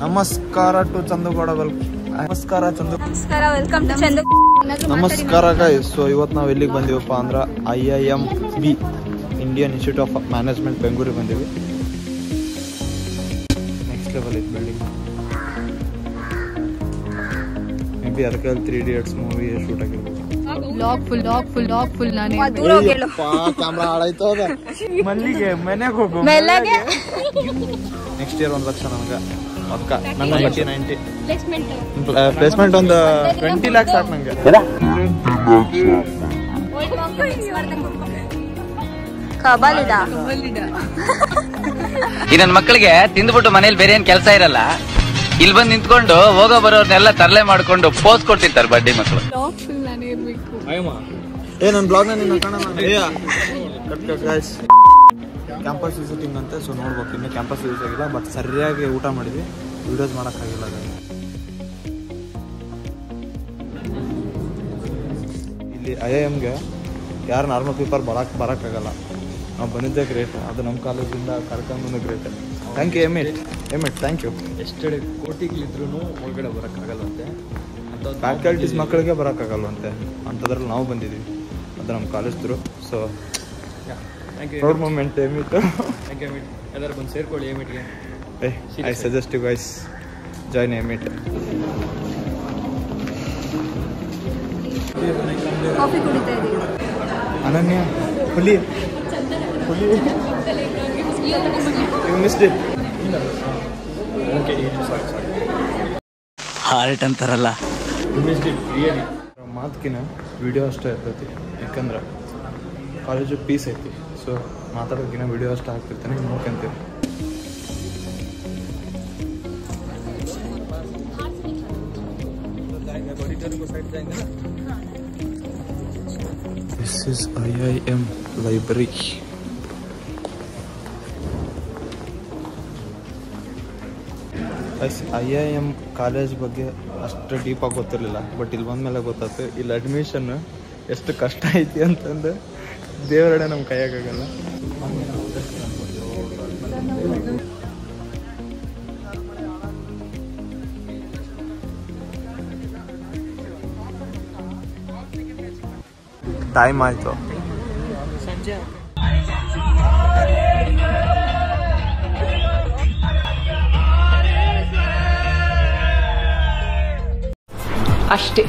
ನಮಸ್ಕಾರ ಟು ಚಂದುಗೌಡ ನಮಸ್ಕಾರ ಚಂದು. ನಮಸ್ಕಾರ, ವೆಲ್ಕಮ್ ಟು ಚಂದು. ನಮಸ್ಕಾರ ಗೈಸ್. ಸೊ ಇವತ್ತು ನಾವು ಎಲ್ಲಿಗೆ ಬಂದೀವಪ್ಪ ಅಂದ್ರೆ IIMB Indian institute of management ಬೆಂಗಳೂರಿಗೆ ಬಂದೀವಿ. ನೆಕ್ಸ್ಟ್ ಲೆವೆಲ್ ಇತ್ತು ಬಿಲ್ಡಿಂಗ್. ಮೇ ಬಿ ಅದಕ್ಕೆ 3 Idiots ಮೂವಿ ಶೂಟ್ ಆಗಿರ್ಬೋದು. ಕ್ಯಾಮ್ರಾ ಹಾಳಾಯ್ತು. ಮಲ್ಲಿಗೆ ಮನೆಗೆ ಹೋಗು. ನೆಕ್ಸ್ಟ್ ಇಯರ್ 1 ಲಕ್ಷ ನನಗೆ ಅದಕ್ಕ ನಂಗೆ 90 ಪ್ಲೇಸ್ಮೆಂಟ್ ಒಂದು 20 lakhs ಸಾಕು ನಂಗೆ. ಈ ನನ್ನ ಮಕ್ಕಳಿಗೆ ತಿಂದ್ಬಿಟ್ಟು ಮನೇಲಿ ಬೇರೆ ಏನ್ ಕೆಲಸ ಇರಲ್ಲ, ಇಲ್ಲಿ ಬಂದು ನಿಂತ್ಕೊಂಡು ಹೋಗೋ ಬರೋರ್ನೆಲ್ಲ ತರಲೆ ಮಾಡ್ಕೊಂಡು ಪೋಸ್ ಕೊಡ್ತಿರ್ತಾರೆ ಬಡ್ಡಿ ಮಕ್ಕಳು. ನನ್ನ ಬ್ಲಾಗ್ ನಿನ್ನ ಕ್ಯಾಂಪಸ್ ವಿಸಿಟಿಂಗ್ ಅಂತ. ಸೊ ನೋಡ್ಬೇಕು, ಇನ್ನು ಕ್ಯಾಂಪಸ್ ವಿಸಿಟ್ ಆಗಿಲ್ಲ, ಬಟ್ ಸರಿಯಾಗಿ ಊಟ ಮಾಡಿದ್ವಿ, ವಿಡಿಯೋಸ್ ಮಾಡೋಕ್ಕಾಗಿಲ್ಲ. ಇಲ್ಲಿ IIMಗೆ ಯಾರು ನಾರ್ಮಲ್ ಪೀಪಲ್ ಬರೋಕ್ಕಾಗಲ್ಲ. ನಾವು ಬಂದಿದ್ದೆ ಗ್ರೇಟ್, ಅದು ನಮ್ಮ ಕಾಲೇಜಿಂದ ಕರ್ಕೊಂಡ್ಬಂದು great. Thank you Amit thank you. ಎಷ್ಟು ಕೋಟಿಗಳಿದ್ರೂ ಒಳಗಡೆ ಬರೋಕ್ಕಾಗಲ್ಲಂತೆ, ಫ್ಯಾಕಲ್ಟೀಸ್ ಮಕ್ಕಳಿಗೆ ಬರೋಕ್ಕಾಗಲ್ವಂತೆ, ಅಂಥದ್ರಲ್ಲಿ ನಾವು ಬಂದಿದ್ದೀವಿ. ಅದು ನಮ್ಮ ಕಾಲೇಜ್ದ್ರು. ಸೊ ಪ್ರೌಡ್ ಮೂಮೆಂಟ್ ಎಮಿಟ್. ಥ್ಯಾಂಕ್ ಯು ಎಮಿಟ್. ಎಲ್ಲರೂ ಬಂದು ಸೇರ್ಕೊಳ್ಳಿ ಎಮಿಟ್ಗೆ. I suggest you guys join ಎಮಿಟ್. ಕಾಫಿ ಕುಡಿತಾ ಇದ್ದೀವಿ. ಅನನ್ಯ ಹುಲಿ ಯು ಮಿಸ್ಡ್ ಇಟ್. ಹಾರ್ಟ್ ಅಂತಾರಲ್ಲ, ಮಾತುಕಿನ ವಿಡಿಯೋ ಅಷ್ಟೇ ಇರ್ತೈತಿ. ಯಾಕಂದ್ರೆ ಕಾಲೇಜು ಪೀಸ್ ಐತಿ. ಸೊ ಮಾತಾಡೋದಕ್ಕಿಂತ ವಿಡಿಯೋ ಅಷ್ಟೇ ಹಾಕ್ತಿರ್ತಾನೆ, ನೋಡ್ಕೊಂತೀವಿ. This is IIM library. IIM college ಬಗ್ಗೆ ಅಷ್ಟು ಡೀಪಾಗಿ ಗೊತ್ತಿರಲಿಲ್ಲ, ಬಟ್ ಇಲ್ಲಿ ಬಂದಮೇಲೆ ಗೊತ್ತಾಯ್ತು ಇಲ್ಲಿ ಅಡ್ಮಿಷನ್ ಎಷ್ಟು ಕಷ್ಟ ಐತಿ ಅಂತಂದು ದೇವರಡೆ ನಮ್ಮ ಕೈಯಾಗಲ್ಲ. ಟೈಮ್ ಆಯಿತು. ಅಷ್ಟೇ.